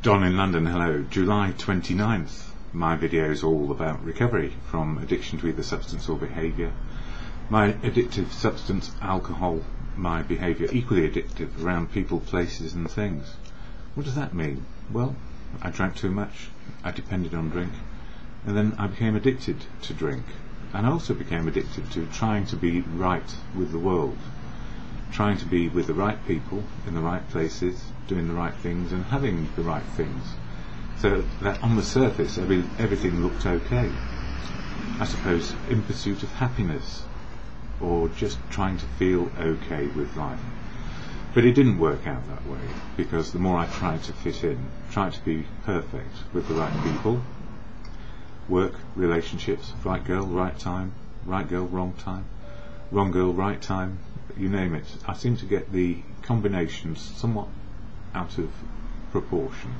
Don in London, hello. July 29th. My video is all about recovery from addiction to either substance or behaviour. My addictive substance, alcohol, my behaviour equally addictive around people, places and things. What does that mean? Well, I drank too much, I depended on drink, and then I became addicted to drink. And I also became addicted to trying to be right with the world, trying to be with the right people, in the right places, doing the right things and having the right things, so that on the surface everything looked okay. I suppose in pursuit of happiness, or just trying to feel okay with life. But it didn't work out that way, because the more I tried to fit in, tried to be perfect with the right people, work, relationships, right girl, right time, right girl, wrong time, wrong girl, right time, you name it, I seem to get the combinations somewhat out of proportion.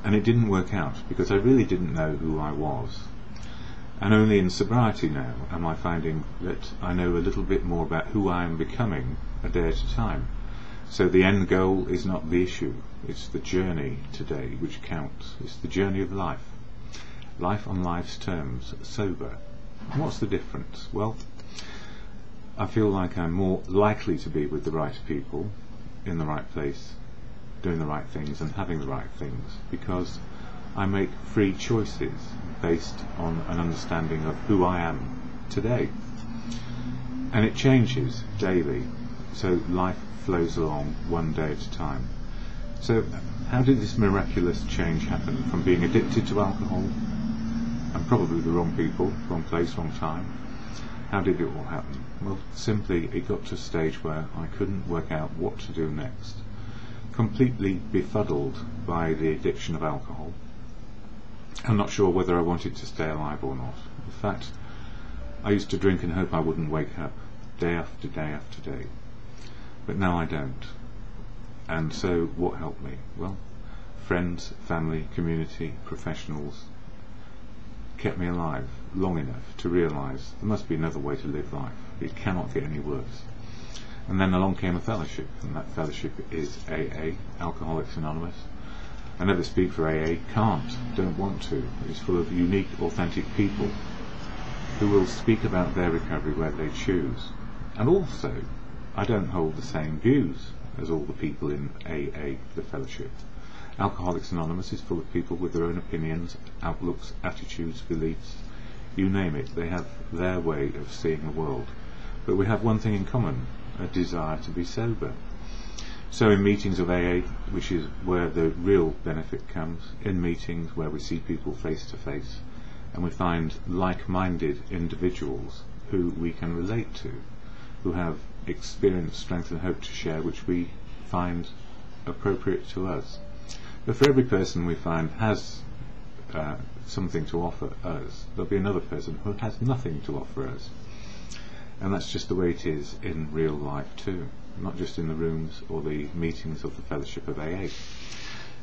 And it didn't work out, because I really didn't know who I was. And only in sobriety now am I finding that I know a little bit more about who I am becoming a day at a time. So the end goal is not the issue, it's the journey today which counts. It's the journey of life. Life on life's terms, sober. And what's the difference? Well, I feel like I'm more likely to be with the right people, in the right place, doing the right things and having the right things, because I make free choices based on an understanding of who I am today. And it changes daily, so life flows along one day at a time. So how did this miraculous change happen from being addicted to alcohol, and probably the wrong people, wrong place, wrong time? How did it all happen? Well, simply it got to a stage where I couldn't work out what to do next. Completely befuddled by the addiction of alcohol. I'm not sure whether I wanted to stay alive or not. In fact, I used to drink and hope I wouldn't wake up day after day after day. But now I don't. And so what helped me? Well, friends, family, community, professionals kept me alive long enough to realise there must be another way to live life. It cannot get any worse. And then along came a fellowship, and that fellowship is AA, Alcoholics Anonymous. I never speak for AA, can't, don't want to. It's full of unique, authentic people who will speak about their recovery where they choose. And also, I don't hold the same views as all the people in AA, the fellowship. Alcoholics Anonymous is full of people with their own opinions, outlooks, attitudes, beliefs, you name it. They have their way of seeing the world. But we have one thing in common, a desire to be sober. So in meetings of AA, which is where the real benefit comes, in meetings where we see people face to face, and we find like-minded individuals who we can relate to, who have experience, strength and hope to share, which we find appropriate to us. But for every person we find has something to offer us, there'll be another person who has nothing to offer us. And that's just the way it is in real life too, not just in the rooms or the meetings of the fellowship of AA.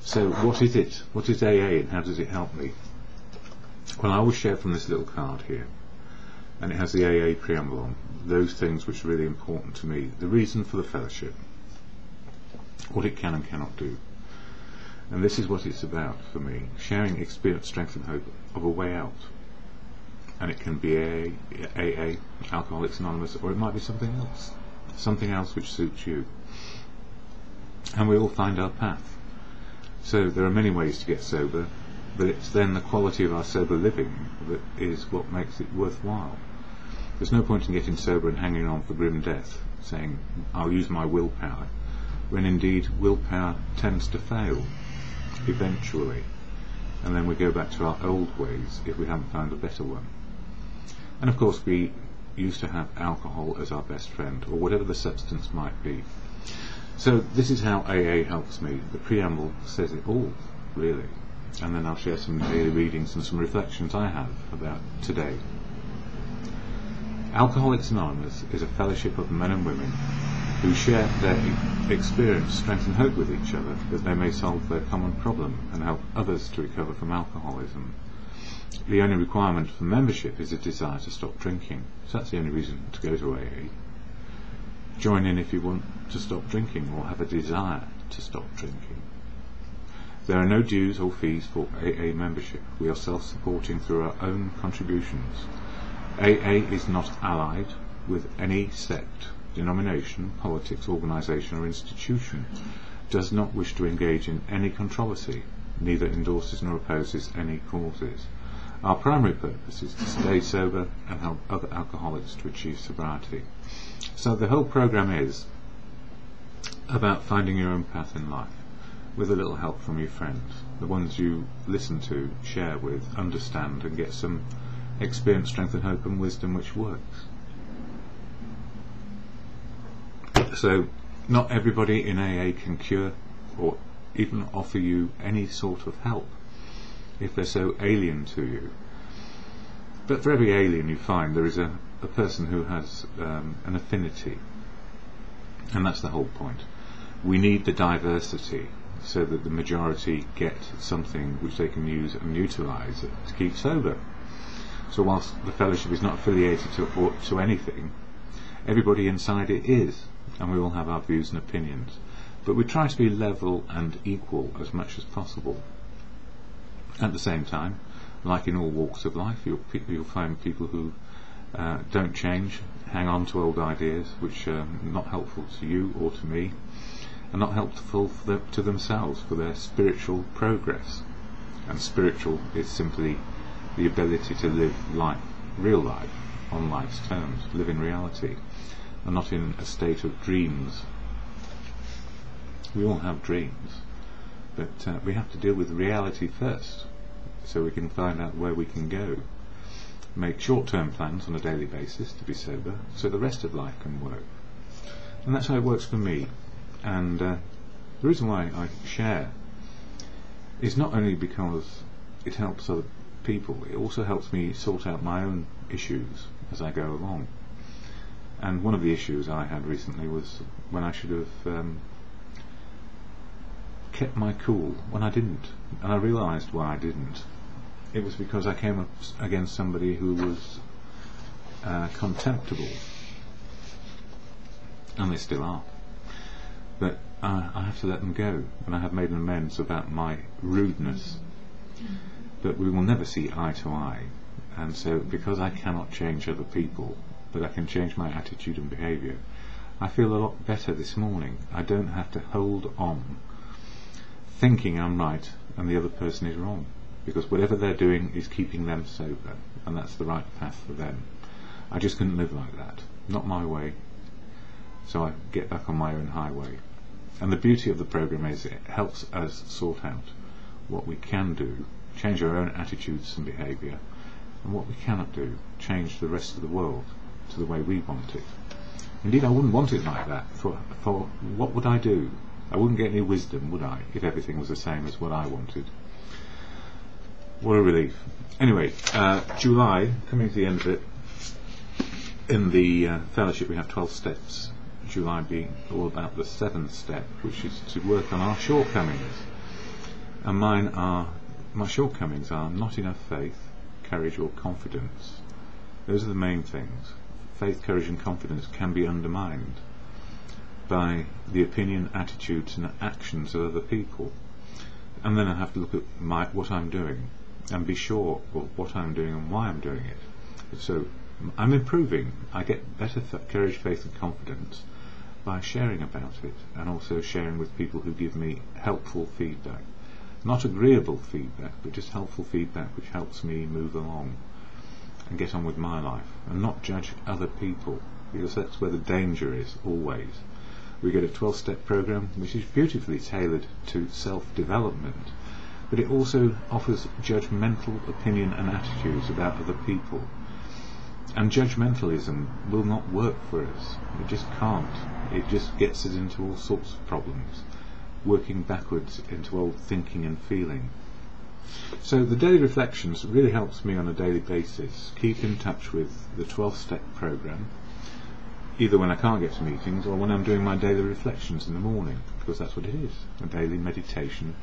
So what is it? What is AA and how does it help me? Well, I will share from this little card here, and it has the AA preamble on, those things which are really important to me, the reason for the fellowship, what it can and cannot do. And this is what it's about for me, sharing experience, strength and hope of a way out. And it can be AA, Alcoholics Anonymous, or it might be something else which suits you. And we all find our path. So there are many ways to get sober, but it's then the quality of our sober living that is what makes it worthwhile. There's no point in getting sober and hanging on for grim death, saying, I'll use my willpower, when indeed willpower tends to fail, eventually. And then we go back to our old ways if we haven't found a better one. And of course we used to have alcohol as our best friend, or whatever the substance might be. So this is how AA helps me. The preamble says it all, really. And then I'll share some daily readings and some reflections I have about today. Alcoholics Anonymous is a fellowship of men and women who share their experience, strength and hope with each other, that they may solve their common problem and help others to recover from alcoholism. The only requirement for membership is a desire to stop drinking. So that's the only reason to go to AA. Join in if you want to stop drinking or have a desire to stop drinking. There are no dues or fees for AA membership. We are self-supporting through our own contributions. AA is not allied with any sect, denomination, politics, organisation or institution, does not wish to engage in any controversy, neither endorses nor opposes any causes. Our primary purpose is to stay sober and help other alcoholics to achieve sobriety. So the whole programme is about finding your own path in life, with a little help from your friends, the ones you listen to, share with, understand, and get some experience, strength and hope and wisdom which works. So not everybody in AA can cure or even offer you any sort of help if they're so alien to you. But for every alien you find, there is a person who has an affinity, and that's the whole point. We need the diversity so that the majority get something which they can use and utilise to keep sober. So whilst the fellowship is not affiliated to anything, everybody inside it is, and we all have our views and opinions. But we try to be level and equal as much as possible. At the same time, like in all walks of life, you'll find people who don't change, hang on to old ideas which are not helpful to you or to me, and not helpful to themselves for their spiritual progress. And spiritual is simply the ability to live life, real life, on life's terms, live in reality, and not in a state of dreams. We all have dreams, but we have to deal with reality first, so we can find out where we can go. Make short-term plans on a daily basis to be sober, so the rest of life can work. And that's how it works for me. And the reason why I share is not only because it helps other people, it also helps me sort out my own issues as I go along. And one of the issues I had recently was when I should have kept my cool when I didn't, and I realised why I didn't. It was because I came up against somebody who was contemptible, and they still are, but I have to let them go, and I have made an amends about my rudeness, but we will never see eye to eye. And so because I cannot change other people, but I can change my attitude and behaviour, I feel a lot better this morning. I don't have to hold on thinking I'm right and the other person is wrong, because whatever they're doing is keeping them sober, and that's the right path for them. I just couldn't live like that, not my way, so I get back on my own highway. And the beauty of the programme is it helps us sort out what we can do, change our own attitudes and behaviour, and what we cannot do, change the rest of the world to the way we want it. Indeed, I wouldn't want it like that. For what would I do? I wouldn't get any wisdom, would I, if everything was the same as what I wanted? What a relief. Anyway, July, coming to the end of it, in the fellowship we have 12 steps, July being all about the 7th step, which is to work on our shortcomings. And my shortcomings are not enough faith, courage or confidence. Those are the main things. Faith, courage and confidence can be undermined by the opinion, attitudes and actions of other people. And then I have to look at what I'm doing and be sure of what I'm doing and why I'm doing it. So I'm improving. I get better courage, faith and confidence by sharing about it, and also sharing with people who give me helpful feedback. Not agreeable feedback, but just helpful feedback which helps me move along and get on with my life, and not judge other people, because that's where the danger is always. We get a 12-step program which is beautifully tailored to self-development, but it also offers judgmental opinion and attitudes about other people. And judgmentalism will not work for us. It just can't. It just gets us into all sorts of problems, working backwards into old thinking and feeling. So the daily reflections really helps me on a daily basis keep in touch with the 12-step program, either when I can't get to meetings or when I'm doing my daily reflections in the morning, because that's what it is, a daily meditation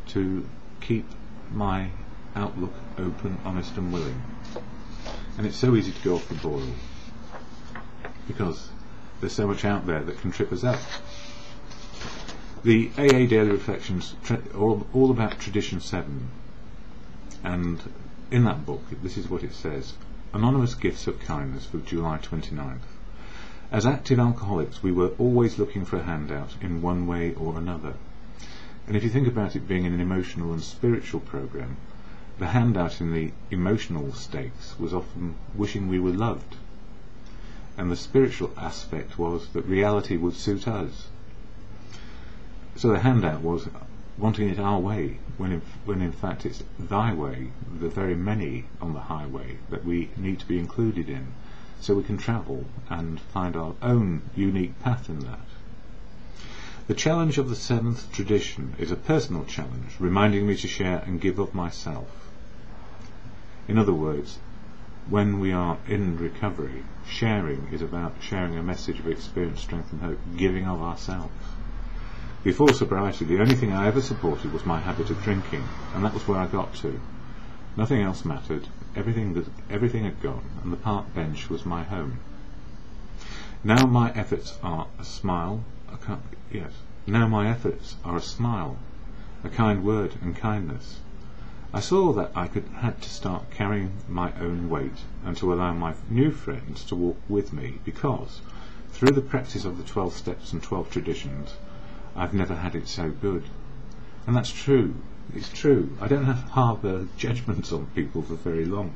to keep my outlook open, honest and willing. And it's so easy to go off the boil because there's so much out there that can trip us up. The AA Daily Reflections, all about Tradition 7, and in that book this is what it says: Anonymous Gifts of Kindness for July 29th. As active alcoholics, we were always looking for a handout in one way or another. And if you think about it being an emotional and spiritual program, the handout in the emotional stakes was often wishing we were loved, and the spiritual aspect was that reality would suit us. So the handout was wanting it our way, when in fact it's thy way, the very many on the highway, that we need to be included in, so we can travel and find our own unique path in that. The challenge of the 7th tradition is a personal challenge, reminding me to share and give of myself. In other words, when we are in recovery, sharing is about sharing a message of experience, strength and hope, giving of ourselves. Before sobriety, the only thing I ever supported was my habit of drinking, and that was where I got to. Nothing else mattered. Everything had gone, and the park bench was my home. Now my efforts are a smile, Now my efforts are a smile, a kind word and kindness. I saw that I had to start carrying my own weight, and to allow my new friends to walk with me, because through the practice of the 12 steps and 12 traditions, I've never had it so good. And that's true. It's true. I don't have to harbour judgments on people for very long.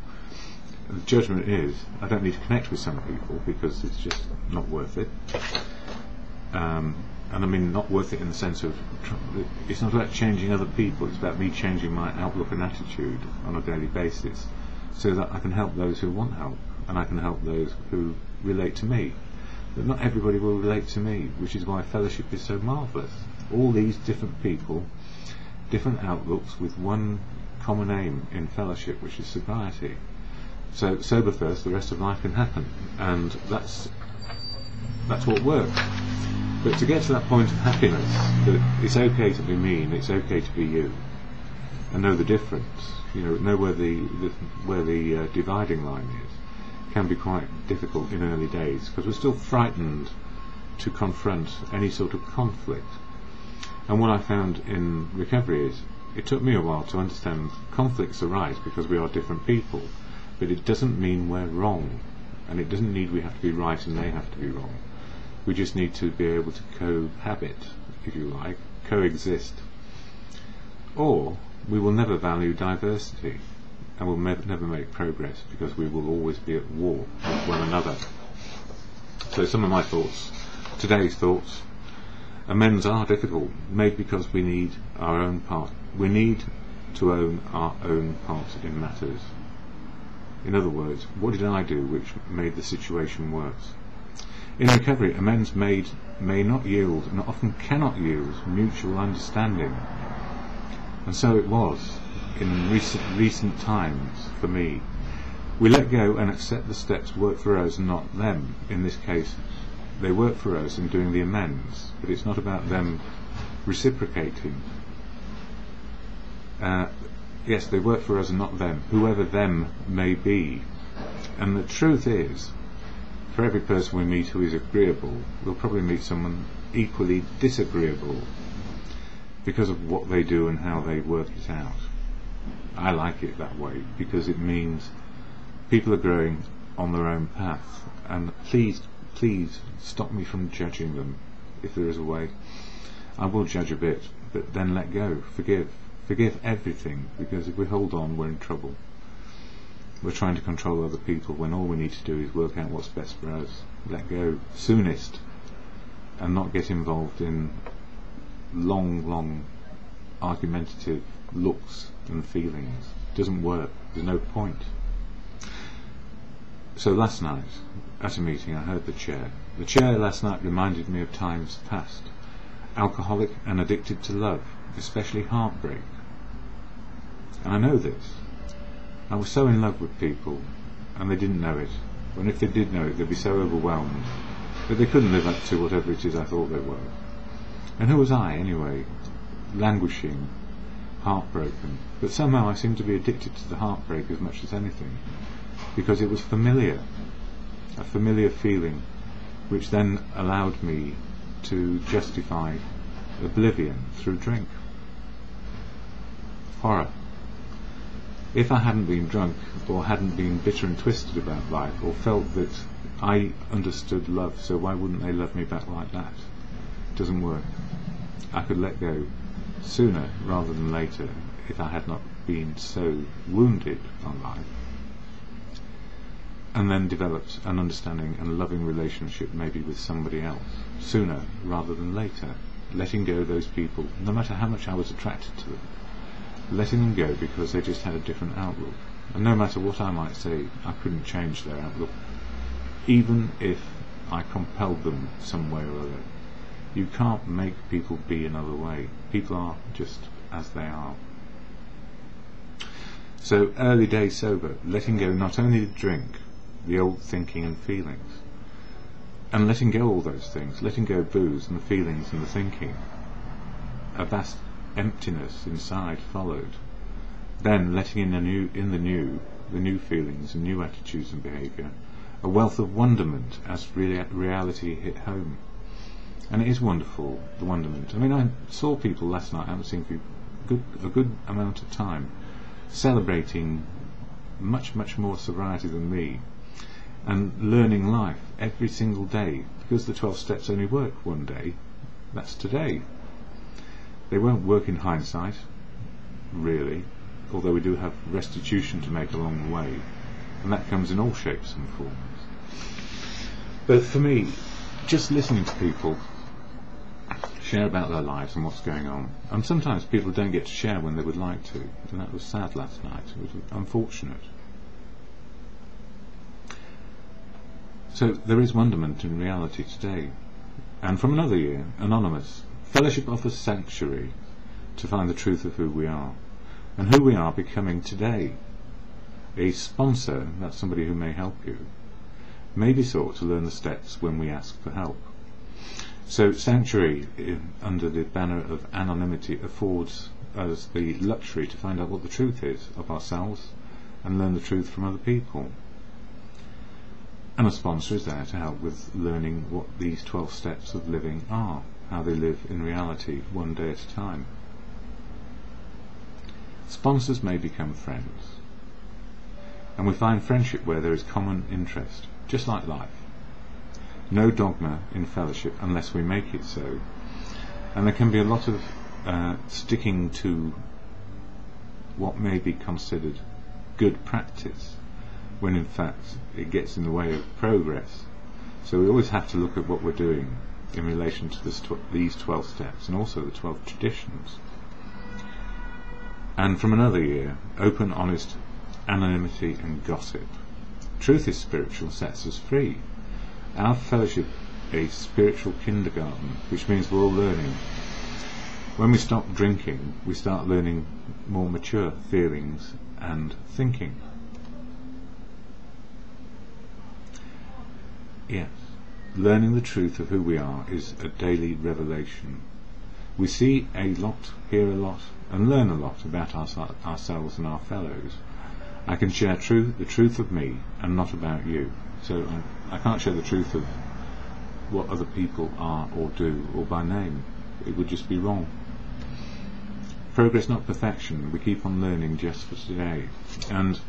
The judgment is, I don't need to connect with some people because it's just not worth it. And I mean not worth it in the sense of, it's not about changing other people, it's about me changing my outlook and attitude on a daily basis, so that I can help those who want help, and I can help those who relate to me. But not everybody will relate to me, which is why fellowship is so marvellous. All these different people, different outlooks, with one common aim in fellowship, which is sobriety. So sober first, the rest of life can happen, and that's what works. But to get to that point of happiness, that it's okay to be me and it's okay to be you, and know the difference, know where the dividing line is, can be quite difficult in early days, because we're still frightened to confront any sort of conflict. And what I found in recovery is, it took me a while to understand conflicts arise because we are different people, but it doesn't mean we're wrong, and it doesn't mean we have to be right and they have to be wrong. We just need to be able to cohabit, if you like, coexist. Or we will never value diversity, and will never make progress, because we will always be at war with one another. So some of my thoughts, today's thoughts: amends are difficult, made because we need our own part. We need to own our own part in matters. In other words, what did I do which made the situation worse? In recovery, amends made may not yield, and often cannot yield, mutual understanding. And so it was in recent times for me. We let go and accept the steps work for us, not them. In this case, they work for us in doing the amends, but it's not about them reciprocating. Yes, they work for us and not them, whoever them may be. And the truth is, for every person we meet who is agreeable, we'll probably meet someone equally disagreeable because of what they do and how they work it out. I like it that way, because it means people are growing on their own path. And please stop me from judging them, if there is a way. I will judge a bit, but then let go, forgive everything, because if we hold on, we're in trouble. We're trying to control other people when all we need to do is work out what's best for us. Let go soonest, and not get involved in long argumentative looks and feelings. It doesn't work. There's no point. So last night at a meeting I heard the chair. The chair last night reminded me of times past. Alcoholic and addicted to love, especially heartbreak. And I know this. I was so in love with people, and they didn't know it. And if they did know it, they'd be so overwhelmed that they couldn't live up to whatever it is I thought they were. And who was I, anyway? Languishing, heartbroken. But somehow I seemed to be addicted to the heartbreak as much as anything, because it was familiar, a familiar feeling, which then allowed me to justify oblivion through drink. Horror. If I hadn't been drunk, or hadn't been bitter and twisted about life, or felt that I understood love, so why wouldn't they love me back like that? It doesn't work. I could let go sooner rather than later if I had not been so wounded on life, and then developed an understanding and loving relationship maybe with somebody else sooner rather than later, letting go those people, no matter how much I was attracted to them, letting them go because they just had a different outlook, and no matter what I might say, I couldn't change their outlook, even if I compelled them some way or other. You can't make people be another way. People are just as they are. So early days sober, letting go not only the drink, the old thinking and feelings, and letting go all those things, letting go booze and the feelings and the thinking, a vast emptiness inside followed. Then letting in the new feelings and new attitudes and behaviour, a wealth of wonderment as reality hit home. And it is wonderful, the wonderment. I mean, I saw people last night I haven't seen for a good amount of time, celebrating much more sobriety than me, and learning life every single day, because the 12 steps only work one day. That's today. They won't work in hindsight, really, although we do have restitution to make along the way, and that comes in all shapes and forms. But for me, just listening to people share about their lives and what's going on, and sometimes people don't get to share when they would like to, and that was sad last night. It was unfortunate. So there is wonderment in reality today. And from another year, anonymous, fellowship offers sanctuary to find the truth of who we are, and who we are becoming today. A sponsor, that's somebody who may help you, may be sought to learn the steps when we ask for help. So sanctuary, under the banner of anonymity, affords us the luxury to find out what the truth is of ourselves and learn the truth from other people. And a sponsor is there to help with learning what these 12 steps of living are, how they live in reality one day at a time. Sponsors may become friends, and we find friendship where there is common interest, just like life. No dogma in fellowship unless we make it so, and there can be a lot of sticking to what may be considered good practice, when in fact it gets in the way of progress. So we always have to look at what we're doing in relation to these 12 steps, and also the 12 traditions. And from another year, open, honest anonymity and gossip. Truth is spiritual, sets us free. Our fellowship a spiritual kindergarten, which means we're all learning. When we stop drinking, we start learning more mature feelings and thinking. Yes, learning the truth of who we are is a daily revelation. We see a lot, hear a lot, and learn a lot about ourselves and our fellows. I can share the truth of me and not about you. So I can't share the truth of what other people are or do, or by name. It would just be wrong. Progress, not perfection. We keep on learning just for today. And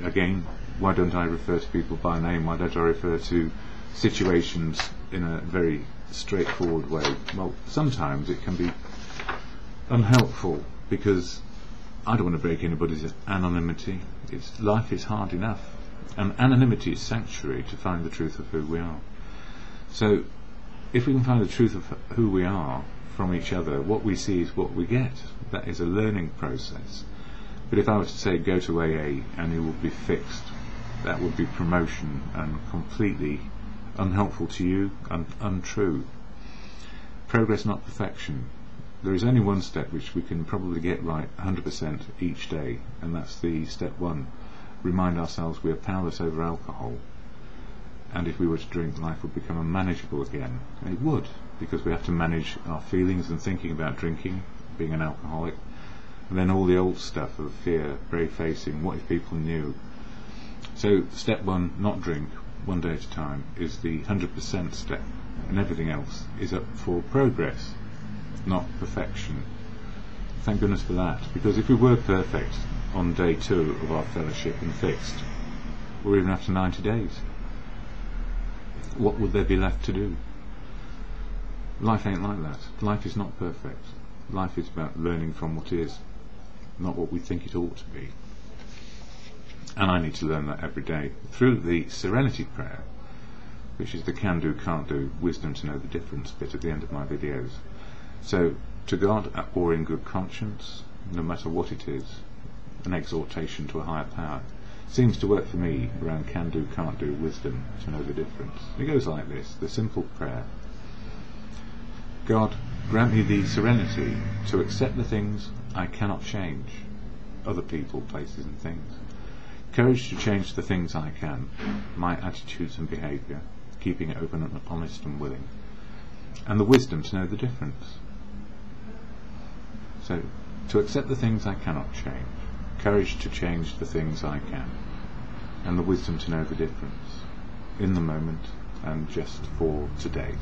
again, why don't I refer to people by name? Why don't I refer to situations in a very straightforward way? Well, sometimes it can be unhelpful, because I don't want to break anybody's anonymity. Life is hard enough, and anonymity is sanctuary to find the truth of who we are. So if we can find the truth of who we are from each other, what we see is what we get. That is a learning process. But if I was to say go to AA and you will be fixed, that would be promotion and completely unhelpful to you and untrue. Progress, not perfection. There is only one step which we can probably get right 100% each day, and that's the step 1. Remind ourselves we are powerless over alcohol, and if we were to drink, life would become unmanageable again. And it would, because we have to manage our feelings and thinking about drinking, being an alcoholic, and then all the old stuff of fear, brave facing, what if people knew. So step 1, not drink, one day at a time, is the 100% step, and everything else is up for progress. not perfection. Thank goodness for that, because if we were perfect on day 2 of our fellowship and fixed, or even after 90 days, what would there be left to do? Life ain't like that. Life is not perfect. Life is about learning from what is, not what we think it ought to be. And I need to learn that every day through the serenity prayer, which is the can do, can't do, wisdom to know the difference bit at the end of my videos. So, to God or in good conscience, no matter what it is, an exhortation to a higher power, seems to work for me around can do, can't do, wisdom to know the difference. It goes like this, the simple prayer: God, grant me the serenity to accept the things I cannot change, other people, places and things. Courage to change the things I can, my attitudes and behaviour, keeping it open and honest and willing. And the wisdom to know the difference. So, to accept the things I cannot change, courage to change the things I can, and the wisdom to know the difference in the moment and just for today.